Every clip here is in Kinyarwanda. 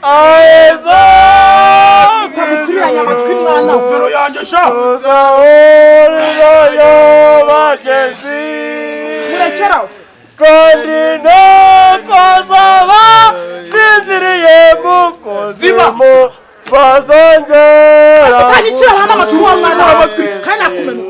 Aiza Tabutsiranya amatwi mwana Fero yanje sha bagezi murekeraho kandi nakazaba sinziriye mukozimo bazongera utanyikira hano amatwi w'umwana w'amatwi kandi akumena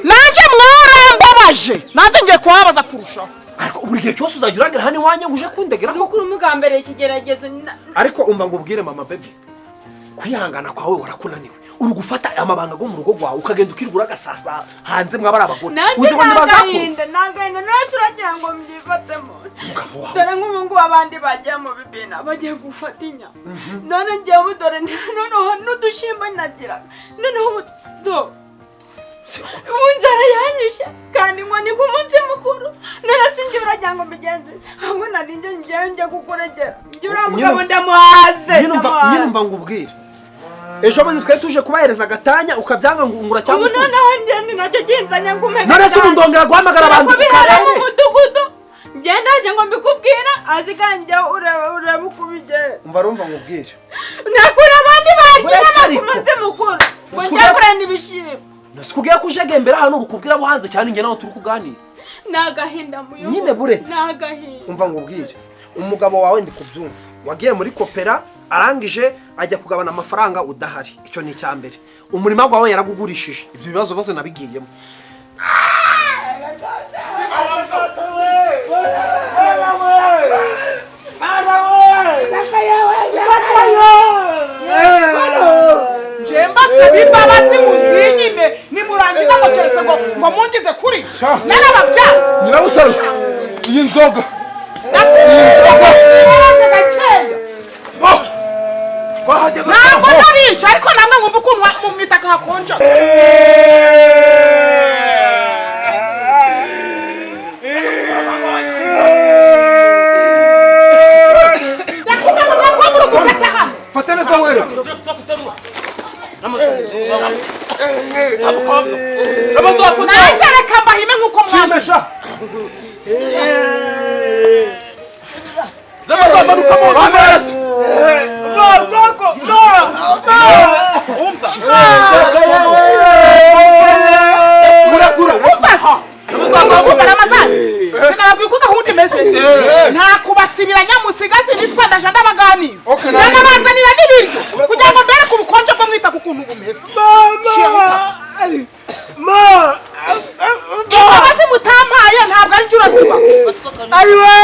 Nanje mwarambabaje nanje ngiye kuhabaza kurushaho ariko buri gihe cyose uzagiragira hano iwanjye nguje kundegera mukuru mugambere ikigeragezo ariko umva ngo ubwire mama baby kwihangana kwawe warakunaniwe uri gufata amabanga go mu rugo rwawe ukagenda ukirugura gasasa hanze mwabara abagore uzibonye bazakurinda nagahinda nose uragira ngo mbyifatemo dore nk'ubu abandi bagiye mu bibina bagiye gufata inya none ngiye budore noneho n'udushimba nagira noneho do Unzara yanyishe kandi ngo ni ku munsi mukuru narasinje uragira ngo mbigenze ahubwo narinje ngiye kukuregera njura mugabo ndamuhaze nyine mva ngubwire ejo bane twe tuje kubahereza gatanya ukabyanga ngo ngura cyangwa ubu noneho njye nacyo kinzanya ngume none se ndongera guhamagara abantu kukarere umudugudu ngendaje ngo mbikubwira aziganje urabukubije umva rumva ngubwire nakura abandi bagiye ku munsi mukuru ngo njye n'ibishimbo Nasikugiye kujegembera hano urukubwira buhanze cyane nge naho turi kuganira nagahinda muyo nyine buretse nagahinda umva ngubwire umugabo wawe ndi kubyumva wagiye muri kopera arangije ajya kugabana amafaranga udahari icyo ni cyambere umurima gwawe yaragugurishije ibyo bibazo bose nabigiyemo Jemba sebiba basi muzinyime nimurangiza ngo keretse ngo mungize kuri narababya nyirabutaru iyi nzoga ntabwo nabica ariko namwe mwumva ukuntu mumwita kakonja fatana zawera nagereka mbahime nk'uko mwamesha nta kubatsibiranya musigaze nitwa ndaje ndabaganiza nabazanira n'ibiryo kugira ngo mbere ku bukonje bwo mwita ku kuntu bumeze abazi mutampaye ntabwo ari njura ziba ayiwe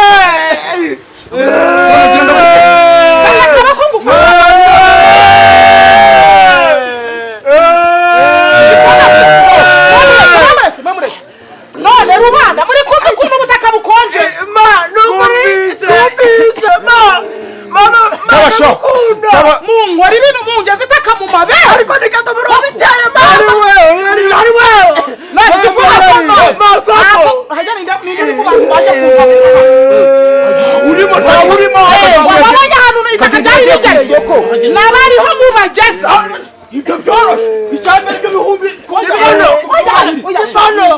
none rubanda muri kumwe kumwe nabariho mubageza ibyo byoroshye icyambere ibyo bihumbi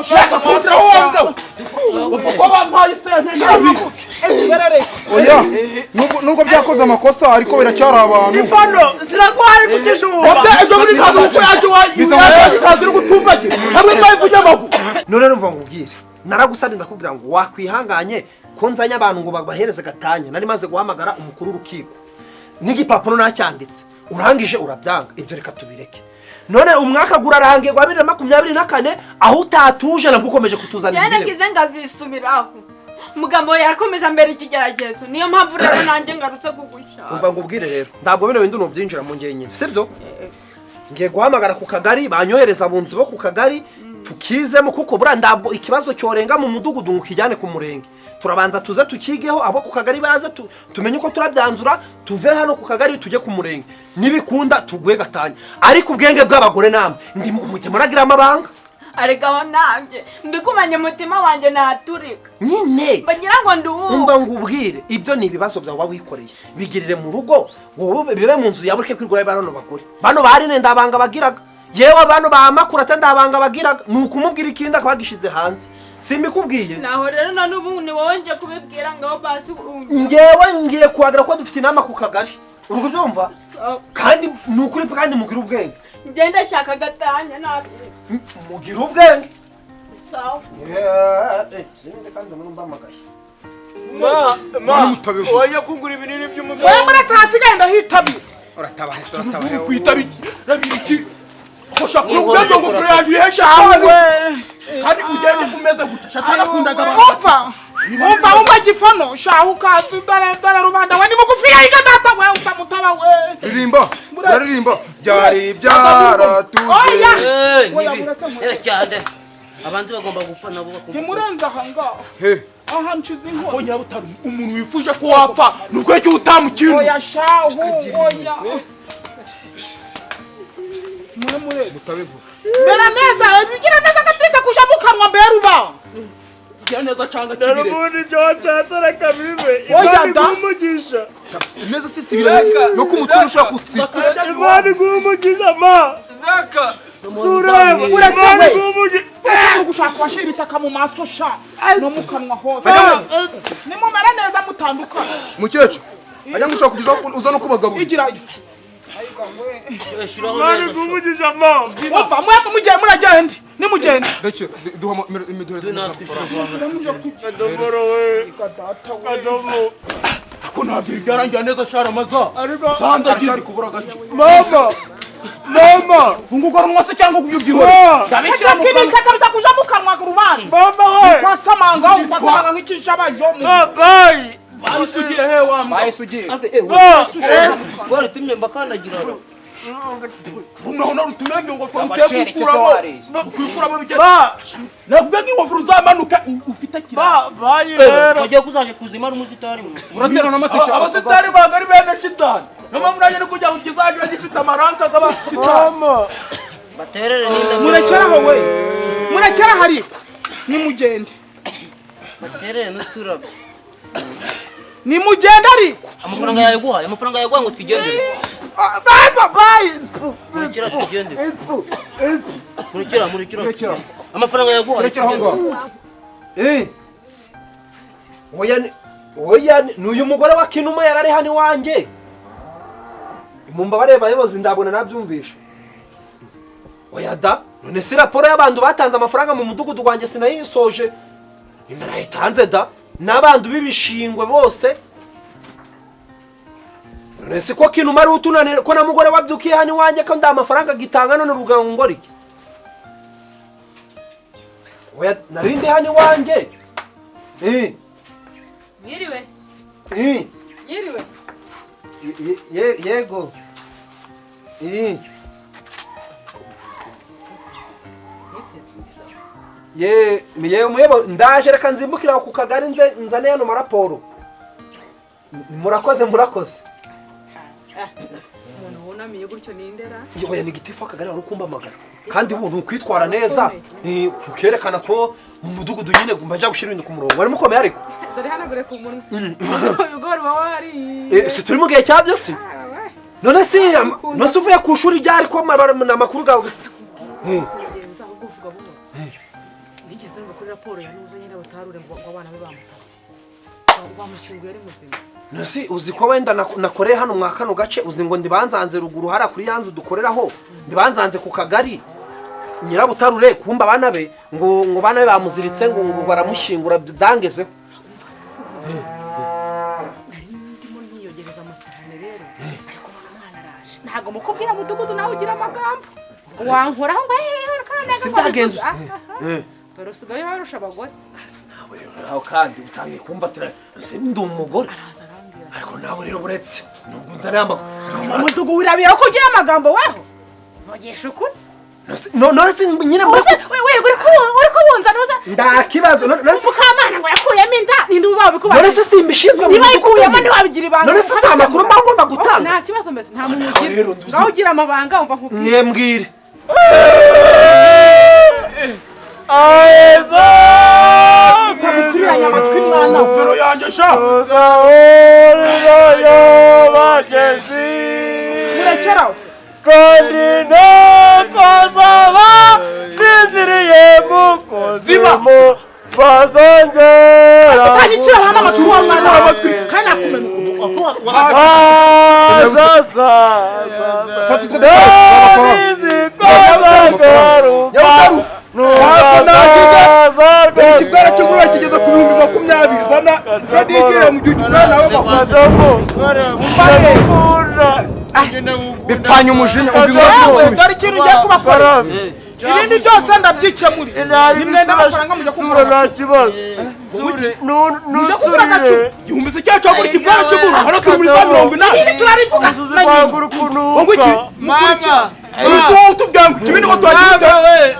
shaka kuzira wonga uko bampaye isente oya nubwo byakoze amakosa ariko biracyari abantu ifano zirakwari ku kijumba ibyo muri ntabwo uko yaje wayikazi uri gutumbagira hamwe mwayivuye amaguru none numva ngubwire naragusabye ndakubwira ngo wakwihanganye ko nzanye abantu ngo babahereze gatanya nari maze guhamagara umukuru w'urukiko n'igipapuro nacyanditse urangije urabyanga ibyo reka tubireke none umwaka gurarangiye gwa 2024 aho utatuje nabwo ukomeje kutuzana ibirego cyane ngize ngazisubiraho mugambo yarakomeza mbere ikigeragezo niyo mpamvu rero nanjye ngarutse kugushaka umva ngubwire rero ndabwo bino bintu nobyinjira mu ngiye nyine sibyo ngiye guhamagara ku kagari banyohereza abunzi bo ku kagari tukizemo kuko bura ndabwo ikibazo cyorenga mu mudugudu ngukijyane ku murenge turabanza tuze tukigeho abo ku kagari baza tumenye uko turabyanzura tuve hano ku kagari tujye ku murenge nibikunda tugwe gatanya ariko ubwenge bw'abagore namwe ndi mujye muragira amabanga arekaho nanjye mbikumanye mutima wanjye naturika nyine bagira ngo nduwo umva ngubwire ibyo ni ibibazo byawe wikoreye bigirire mu rugo wowe bibe mu nzu yaburike kwigura bano bagore bano bari ne ndabanga bagiraga yewe bano bamakura atandabanga bagiraga nukumubwira ikindi akabagishize hanze simbikubwiye naho rero none ubu ni wowe nje kubibwira ngaho basi ngewe ngiye kuhagira ko dufite inama ku kagari urugo byumva kandi nukuri kandi mugira ubwenge ngenda shaka gatanya nabi mugira ubwenge sawa sininde kandi mbamagaye oya kugura ibinini by'umutwe wewe muretse hasigaye ndahitabira uratabahe kwitabiki rabiki koshaka urugendo ngo fure yanjye ihesha kandi ugende kumeza gutasha tanakundaga umva gifono shahuka dara rubanda we ni mugufiya yiga data we utamutaba we ririmba byari byaratuje oya cyane abanzi bagomba gupfa nabo ntimurenza ahanga aha nshize inkoni ko nyabutari umuntu wifuje ko wapfa nuko cyo utamukintu oya shahu oya mure musabe vuba bera neza bigira neza gatrika kuja mukanwa mbere uba gira neza canga kibire ubundi byo byatsara kabibe oya da umugisha neza sisibira no kumutwe ushaka kutsika imana gumugisha ma zaka sureba imana gumugisha gushaka washira bitaka mu maso sha no mukanwa hose nimumera neza mutandukana mukecuru ajya ngushaka kugiza uza no kubagabura igirayo imana gumugisha ma umva mwebwe mugiye muragenda nimugende reke duha imidore kadoboro we kadobo ako nabyigarangira neza shara maza sanza gizi kubura gace mama funguka rumwase cyangwa kubyubyihore ndabikira kibika bitakuja mukanwa rubanza mama we kwasamanga nk'ikijaba jomu bayi bayisugiye he wa bayisugiye bari tumye mbakanagira unaona rutumenge ngo famute kukuramo bigeze nabwo ngingofuru zamanuka ufite kira bayi rero bagiye kuzaje kuzima rumuzitari uratera n'amatike abasitari bagari bene shitani nama muraje no kujya kukizaje gifite amaranka gaba mama baterere ninda murekeraho we murekeraho ariko nimugende baterere n'uturabyo nimugende ariko amafaranga yaguhaye ngo twigendere bayi murekera twigendere murekera amafaranga yaguhaye oya n'uyu mugore wa kinuma yarari hano iwanjye mumba bareba abayobozi ndabona nabyumvisha oya da none si raporo y'abantu batanze amafaranga mu mudugudu wanjye sinayisoje narayitanze da n'abantu b'ibishingwe bose none si ko kinuma ari utunanira ko na mugore wabyukiye hano iwanjye ko nda amafaranga gitanga none rugango ngora iki oya narinde hano iwanjye Yiriwe. Yiriwe. Yego. Muyebo ndaje reka nzimbukira ku kagari nzane hano maraporo. Murakoze. Umuntu wunamiye gutyo nindera. Yoya ni gitifu akagari wari kumbamagara. Kandi ubu nukwitwara neza kukerekana ko mu mudugudu nyine mbaja gushira ibintu ku murongo. Wari mukomeye ariko. Dore hanagure ku munwa. Ubwo bari turi mu gihe cya byose none si uvuye ku ishuri ryari ko amakuru gawe ngenza ahubwo uvuga buno nigeze ngo kuri raporo ya nuza nyine batarure ngo abana be bamutabye bamushinguye ari muzima nasi uzi ko wenda nakoreye hano mwa kano gace uzi ngo ndibanzanze ruguru hara kuri yanzu dukoreraho ndibanzanze ku kagari Nyirabutarure kumba abana be ngo bana be bamuziritse ngo baramushingura byangezeho ndimo niyogereza amasahane rero ajya kubona umwana araje ntago mukubwira mudugudu nawe ugira amagambo wankoraho ngo kandi sibyagenze dore usigaye barusha abagore nawe kandi utangiye kumva se ndi umugore ariko nawe rero buretse nubwo nzana amagambo mudugudu wirabira ko ugira amagambo weho mugisha ukuri none se nyine muri uri kubunza nuza ndakibazo none se Mukamana ngo yakuyemo inda ninde ubabikuba none se simbishinzwe niba ikuyemo ntiwabigira ibanga none se si amakuru mba ngomba gutanga nta kibazo mbese nta muntu ugira ngaho ugira amabanga umva nkubwire mwembwire Aiza Tabitsiranya amatwi mwana Fero yanjye sha bagezi murekeraho kandi nakozaba sinziriye mukozimo bazongera utanyikira hano amatwi w'umwana amatwi kandi akumena azaza fata utwo dukora ikibwara cyo muri kigeze ku 2020 zana kadigira mu gihugu nawe bipfanye umujinya dore ikintu ugiye kubakora ibindi byose ndabyikemuri nimwe n'amafaranga muje kumura nta kibazo muje kumura gacu gihumbi cya cyo muri kibwara cyo muri hano turi muri 180 turabivuga ngo iki mama utubyangu kibindi ngo twagiye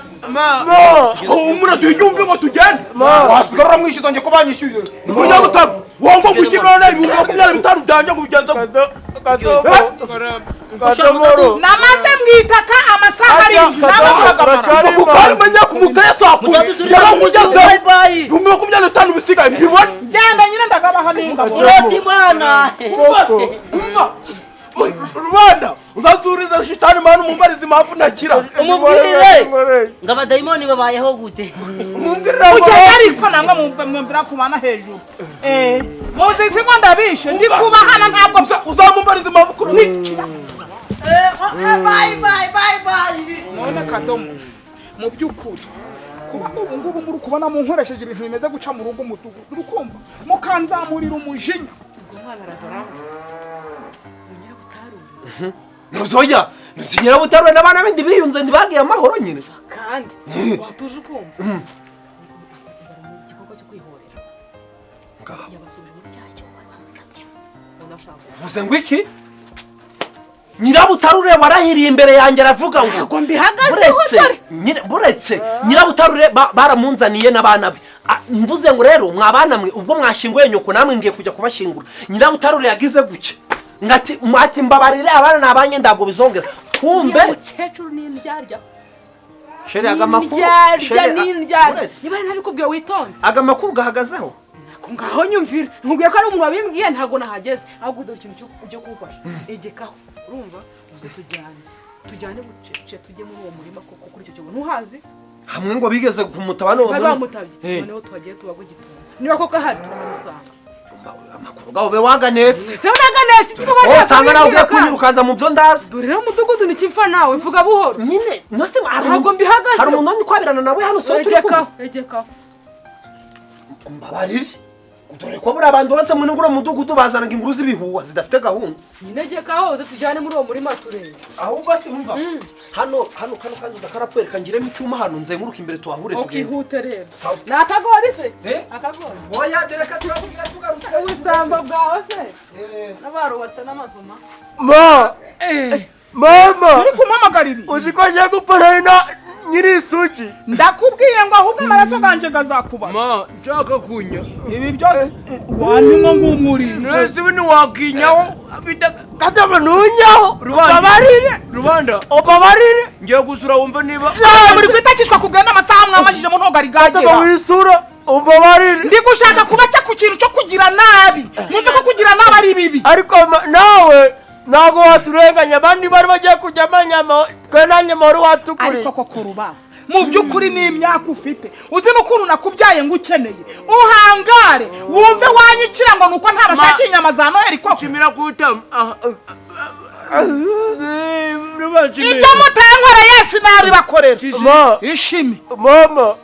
umura tuyumve ngo tugende wasigara mwishyuza nge ko banyishyuye burya butabu wongo gukimana ibintu 25 byanje kubigenza namaze mwitaka amasaha arindwi n'abamuragamara kukamenya kumukaya saku yaramugeze bye 25 bisigaye mbibona genda nyine ndagabaha ninga urati mwana umva Rwanda uzazuriza shitani manu mumbarizi mafu nakira umubwire ngo abadayimoni babayeho gute mumbwirira ujya ariko nanga mwumvira kubana hejuru muzi isi ngo ndabishe ndi kubahana ntabwo uzamumbarizi mafu kuri nikira bye none kadomo mu by'ukuri kuba ubu ngubu muri kubona mu nkoresheje ibintu bimeze guca mu rugo umutugu urukumva mukanzamurira umujinya umwana arazaranga nuzoya Nyirabutarure n'abana bindi biyunze ndibagiye amahoro nyine kandi watuje ukumva igikorwa cyo kwihorera yabasubije muri cyacyo bamutabye unashaka vuze ngo iki Nyirabutarure warahiriye imbere yanjye aravuga ngo buretse Nyirabutarure baramunzaniye n'abana be mvuze ngo rero mwabana mwe ubwo mwashinguye nyoko namwe ngiye kujya kubashingura Nyirabutarure yagize guke ngati mwati mbabarire abana nabanye ndago bizongera kumbe umukecuru n'indyarya sheri agamakuru niba ntabikubwiye witonde agamakuru gahagazeho ngaho nyumvira nkubwiye ko ari umuntu wabimbwiye ntago nahageze ahubwo dore ikintu cyo kumfasha egekaho urumva uze tujyane bucece tujye muri uwo murima koko kuri icyo kigo ntuhazi hamwe ngo bigeze kumutabana uwo muri bamutabye noneho tuhagiye tubago gituma niba koko hari turamusanga amakuru gaho be waganetse se unaganetse cyangwa usanga nawe ugiye kunyirukanza mu byo ndazi dore rero umudugudu ni kimfa nawe vuga buhoro nyine nose ntabwo mbihagaze hari umuntu kwabirana nawe hano so turi kumwe egekaho mbabarire dore ko buri abantu bose muri ngura mudugudu bazanaga inkuru z'ibihuwa zidafite gahunda nyinegekaho uze tujyane muri uwo murima turebe ahubwo se umva hano kano kanduza karapwereka ngiremo icyuma hano nzenguruka imbere tuhahure tugende ukihute rero nakagori se akagori oya dereka turavugira tugarutse ubusamba bwawe se n'abarubatse n'amazuma mama uri kumamagarira uzi ko ngiye gupana nyiri isugi ndakubwiye ngo ahubwo amaraso ganje gazakubaza ma nshaka kunya ibi byose wanyuma ngumuri nese ni wakinyaho kataba nunyaho rubanda obabarire ngiye gusura wumva niba muri kwitakishwa kubwa n'amasaha mwamajije mu ntogari gagera kataba wisura umbabarire ndi gushaka kubaca ku kintu cyo kugira nabi mwumve ko kugira nabi ari bibi ariko nawe Nago waturenganya abandi bari bagiye kujya amanyama twe nanjye muri watukuri. Ariko koko ruba. Mu byukuri ni imyaka ufite. Uzi n'ukuntu nakubyaye ngo ukeneye. Uhangare wumve wanyikira ngo nuko nta bashaki inyama za Noheli koko. Chimira kutam. Icyo mutankora Yesu nabi bakorera. Ishimi. Mama.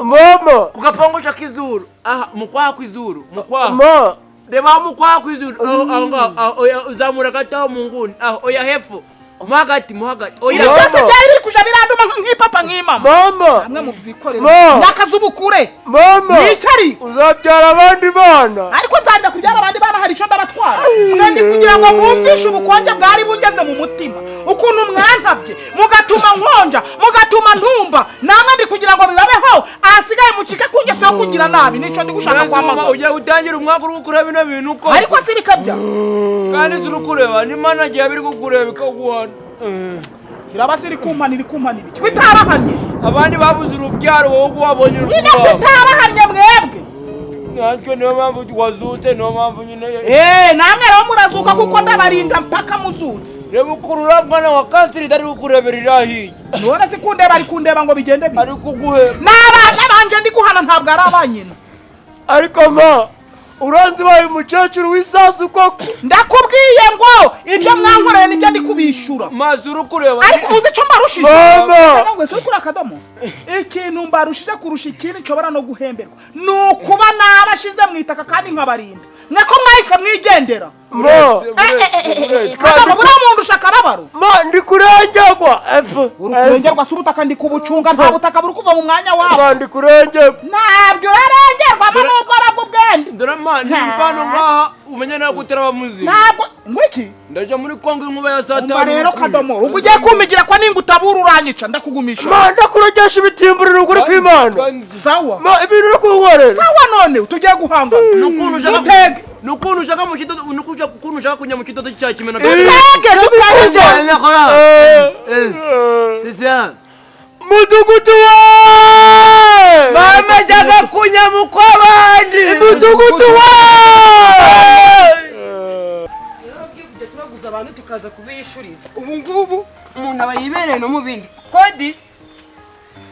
Mama. Kugapangusha kizuru. Mukwaha kwizuru. Mukwaha. Reba mukwaha kwizuru. Oya uzamura gataho mu nguni. Oya hepfo. Muhagati. Oya byose byari kuja biranduma nk'ipapa nk'imama. Mama. Hamwe mu byikorera. Nakazubukure. Mama. Nishari. Uzabyara abandi bana. Ariko nzanda kubyara abandi bana hari ico ndabatwara. Mwandi kugira ngo mwumvishe ubukonje bwari bugeze mu mutima. Ukuntu mwantabye, mugatuma nkonja, mugatuma ntumba. Namwe ndi kugira ngo bibabeho, ahasigaye mucike kungeso yo kugira nabi. Nico ndi gushaka kwamagana. Ujya gutangira umwaka uri gukura bino bintu uko. Ariko sibikabya. Kandi zuri kureba ni mana giye biri gukureba bikaguhana. Irabasiri kumpanira iki bitarahanye. Abandi babuze urubyaro wowe wabonye urukundo. Nyine kutarahanye mwebwe. Nanjye niyo mpamvu wazute niyo mpamvu nyine. Namwe rero murazuka kuko ndabarinda mpaka muzutse. Reba ukurura bwana wa kanseri dari gukurebera irahiye. None se kundeba ari kundeba ngo bigende bi. Ari kuguhe. N'abana banje ndi guhana ntabwo ari abanyina. Ariko ma uranzi wayo umukecuru w'isasu koko. Ndakubwiye ngo ibyo mwankoreye nibyo ndi kubishura. Mazi urukureba. Ariko uzi cyo mbarushije. Mama. Nangwe so kuri akadomo. Ikintu mbarushije kurusha ikindi nshobora no guhemberwa. Nukuba nabashize mwitaka kandi nkabarinda. Nako mwahise mwigendera. Kagabo buri muntu ushaka babaro. Ma ndi kurengerwa. Urukurengerwa se ubutaka ndi kubucunga nta butaka buri kuva mu mwanya wawe. Ma ndi kurengerwa. Ntabyo urengerwa nuko aragubwende. Drama ni mfano ngaha umenya na gutera bamuzi. Ntabwo ngwiki. Ndaje muri Kongo inkuba ya Satani. Umva rero kadomo. Ugiye kumigira kwa ninga utabura uranyica ndakugumisha. Ma ndakurogesha ibitimburiro ukuri kw'Imana. Sawa. Ma ibintu uri kunkorera. Sawa none tugiye guhangana. Nukuntu ushaka nukuntu ushaka mu kidodo nukuntu ushaka kunya mu kidodo cya kimena. Dutege. Sisa. Mudugudu wa! Mama jaga kunya mukwabandi. Mudugudu wa! Turaguza abantu tukaza kubishuriza. Ubu ngubu umuntu aba yibereye no mu bindi. Kodi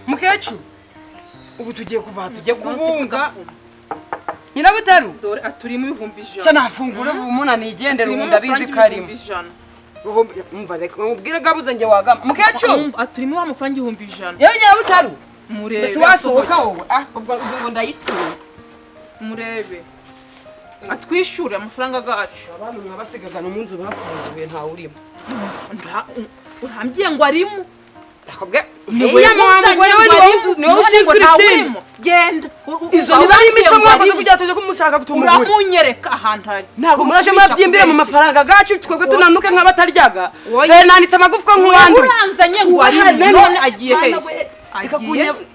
mukecuru. Ubu tugiye kuva tugiye kubunga. Nyirabutaru dore aturimo ibihumbi 100. Cyana afungura umuntu anigendera ubundi abizi karimo. Umva reka ubwire gabuze nge wagama. Mukecuru aturimo wa mufanga 100. Yewe Nyirabutaru murebe. Bese wasohoka wowe. Ubwo ndayitura. Murebe. Atwishure amafaranga gacu. Abantu mwabasigazana umunzu bafunguye nta urimo. Urambye ngo arimo. Nakobwe niwe mugore we niwe ushinzwe itsinda. Genda. Izo ni bari imitwe mwakoze kujya tuje kumushaka kutumugura. Uramunyereka ahantu hari. Ntabwo muraje mabyimbire mu mafaranga gacu twebwe tunanuke nk'abataryaga. Dore nanditse amagufwa nk'uwandu. Uranzanye ngo ari none agiye hehe.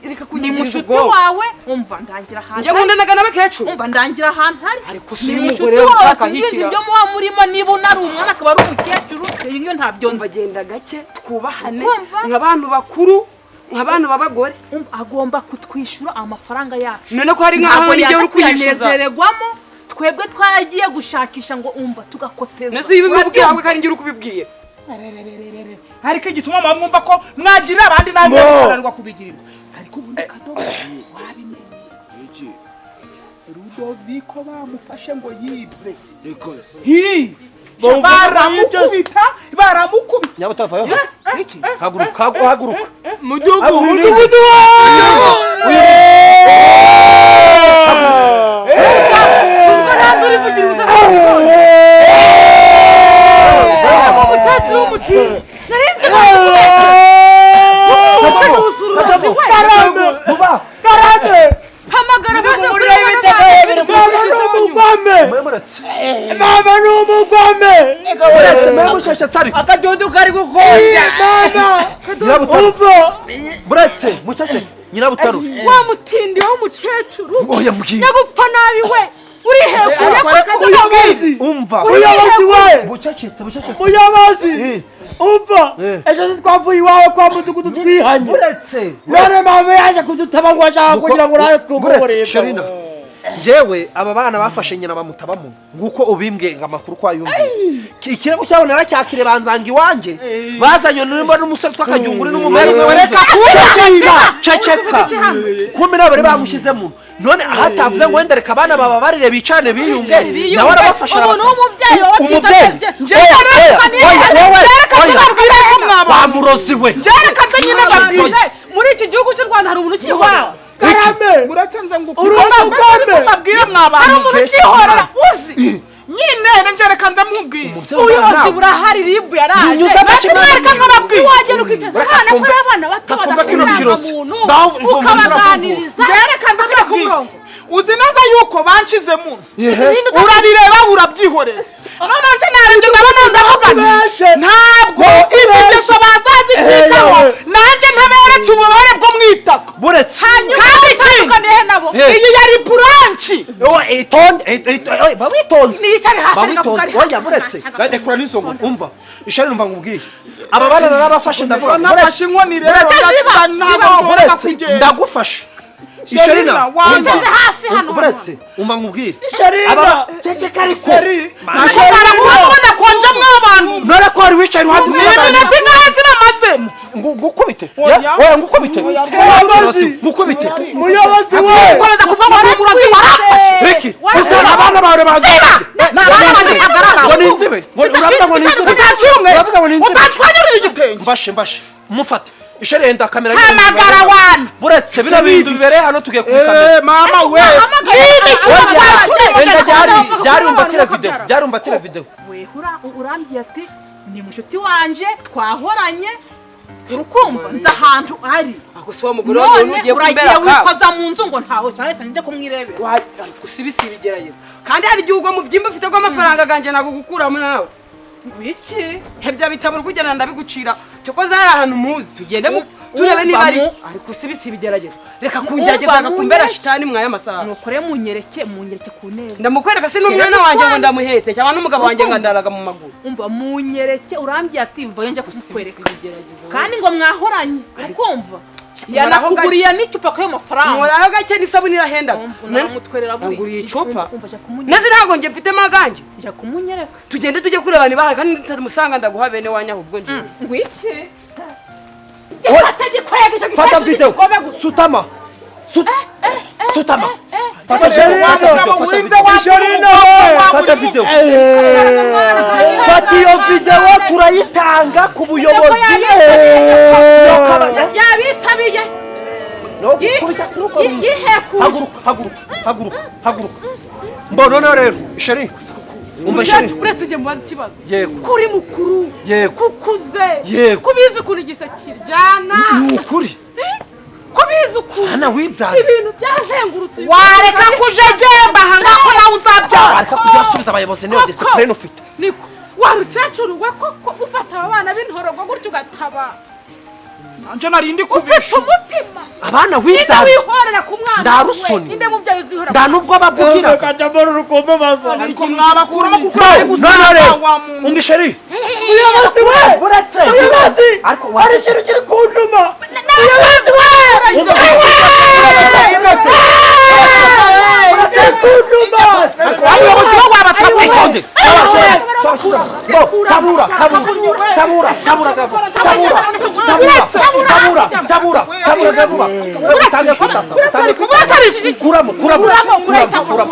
Reka kunyira mushuti wawe umva ndangira ahantu. Nje ngundanaga n'abakecuru. Umva ndangira ahantu hari. Ariko si umugore ushaka hikira. Ibyo muwa murimo niba unari umwana akaba ari umukecuru. Iyo ntabyo nzi. Bagenda gake twubahane nk'abantu bakuru nk'abantu babagore. Agomba kutwishura amafaranga yacu. None ko hari nkaho ngiye uri kuyinezererwamo twebwe twagiye gushakisha ngo umva tugakoteza. Nese ibi mbibwiye kandi ngira ukubibwiye. Ariko igituma mwumva ko mwagira abandi namwe baranirwa kubigirirwa. Ariko ubundi kadobo wabimenye. Iki? Rudoviko bamufashe ngo yize. Baramukubita. Nyabutavayo. Iki? Haguruka. Mudugudu. Mama no mugome. Mushasha tsari. Akadodo kari gukosha. Mama. Buretse mushasha Nyirabutaru. Wa mutindi wo mukecuru. Oya mbwiye. Nyagupfa nabi we. Uri Uyabazi. Umva. Uyabazi we. Bucacetse. Uyabazi. Umva. Ejo twavuye iwawe kwa mudugudu twihanye. Buretse. None mama yaje kudutaba ngo ashaka kugira ngo uraye twumborera. Sherina. jewe aba bana bafashe nyina bamutabamo nguko ubimbwe ngamakuru kwa yumvise ikirego cyabo naracyakire banzanga iwanje bazanye n'umba n'umusore twakajunguri n'umumari reka ceceka kumbe nabare bamushize mu none ahatavuze ngo wenda reka abana baba barire bicane biyumve nawe arabafasha umuntu w'umubyeyi bamurozi we reka nyine babwire muri iki gihugu cy'u Rwanda hari umuntu ukihorera uretse nze ngo babwire mw'abantu hari umuntu ukihorera uzi nyine njereka nze mubwire ubuyobozi burahari ribu yaraje mwereka nkababwire wagenda ukicaza abana kuri abana bato ukabaganiriza njereka nze nkababwire uzi neza yuko banshize mu urabireba urabyihorera none nje narenze ndabona ndavugana ntabwo izi ngeso bazazicikaho nanjye ntaberetse ububabare bwo mwitaka buretse kandi utandukaniye nabo iyi yari buranchi bawitonze niyicare hasi oya buretse ndekura n'isongo umva ishari numva ngubwiye aba bana narabafashe ndavuga nafashe inkoni rero buretse ndagufasha Isharina wanjaze hasi hano buretse umva ngubwire Isharina ceceka ariko mashobora konja mw'abantu none ko ari wicaye iruhande sinamazemo ngukubite oya ngukubite ngukubite muyobozi we ukomeza kuvuga ngo umurozi warafashe Riki abana bawe bazira ngo ninzibe uravuga ngo ninzibe uravuga ngo ninzibe utantwanyurira igitenge mbashe mufate ishari enda kamera hamagara wana buretse bino bintu bibereye hano tugiye kubikamera mama we enda byarumbatire video we urambiye ati ni mushuti wanje twahoranye urukumva nza ahantu ari Gusa umugore wawe ugiye kumbera wikoza mu nzu ngo ntaho cyane nje kumwirebera gusibisi bigerageza kandi hari igihugu mu byimba ufite ko amafaranga ganje nago gukuramo nawe iki hebya bitabura kugena ndabigucira cyokoza hari ahantu muzi tugende turebe niba ari ariko usibisi bigerageza reka kungerageza gakumbera shitani mwaya masaha nukore munyereke ku neza ndamukwereka si n'umwana wanjye ngo ndamuhetse cyangwa n'umugabo wanjye ngo ndaraga mu maguru umva munyereke urambiye ati mva nje kukwereka kandi ngo mwahoranye ukumva yanakuguriye n'icupa ko y'amafaranga muraho gake n'isabuni irahenda namutwerera buri nguriye icupa neze ntago nje mfite maganje nje kumunyereka tugende tujye kureba niba kandi tutamusanga ndaguha bene wanyaho ubwo nje ngwiki fata video sutama sutama fata video fata iyo video turayitanga ku buyobozi yabitabiye haguruka mbona rero ishari umva ishari uretse ujye mubaza ikibazo yego kuri mukuru yego kukuze yego kubizi ukuntu igisa kiryana ni ukuri kubizi ukuntu hana wibyara ibintu byazengurutse wareka kujejemba hangako nawe uzabyara wareka kujya usubiza abayobozi niyo discipline ufite niko warukecuru we koko ufata abana b'intorogo gutyo ugataba anje narindi ufite kubisha umutima abana inde wibyara wihorera ku mwana ndarusoni inde mubyeyi uzihora nda nubwo babwira kajya mbona urukundo baza ariko mwabakuramo kuko ari none wa muntu umisheri muyobozi we buretse muyobozi ariko hari ikintu kiri kuntuma muyobozi we abayobozi bo wabatabuye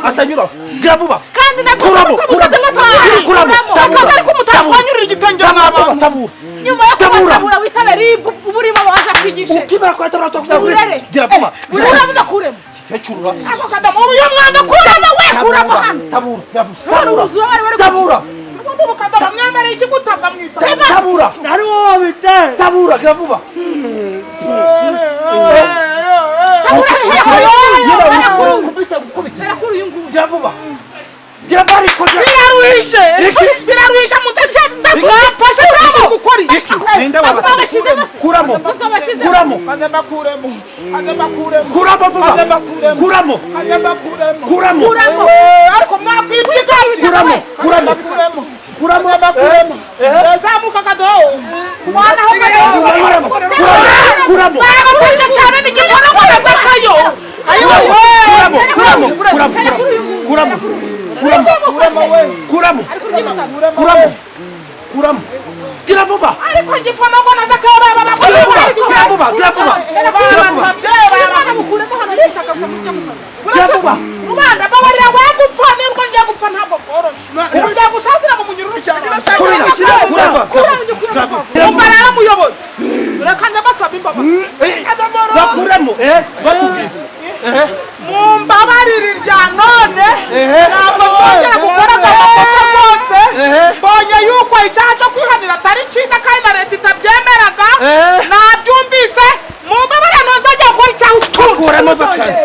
atanyura gira vuba kandi mutatwanyurira igitenge mw'abantu tabura nyuma yo kubatabura witabera uburimo waza kwigisha ukimara kwatabura Burere. gira vuba uravuga kuremo hecurura ako kadamu uyu mwanga kuramo we kuramo hano tabura uruzura bari bari tabura ubu kadamu mwemereye ikigutabwa mwita tabura ari wowe bitaye tabura gira vuba gira vuba gira bari koja biraruhishe mutete ndagwapfashe cyangwa gukora iki ninde wabashyize kuramo kuramo kagenda kuremo kagenda kuremo kuramo vuba kuramo kagenda kuremo kuramo ariko mwakwibyiza kuramo kuramo kuremo kuramo kuremo zamuka kado mwana ho kuramo kuramo baba cyane n'igikora ngo ndazakayo ayo kuramo kuramo mumbabarire irya none ntabwo twongera gukora amakosa rwose mbonye yuko icyaha cyo kwihanira atari cyiza kandi na leta itabyemeraga nabyumvise mumbabarire nonzajya gukora icyaha kuramo zakanya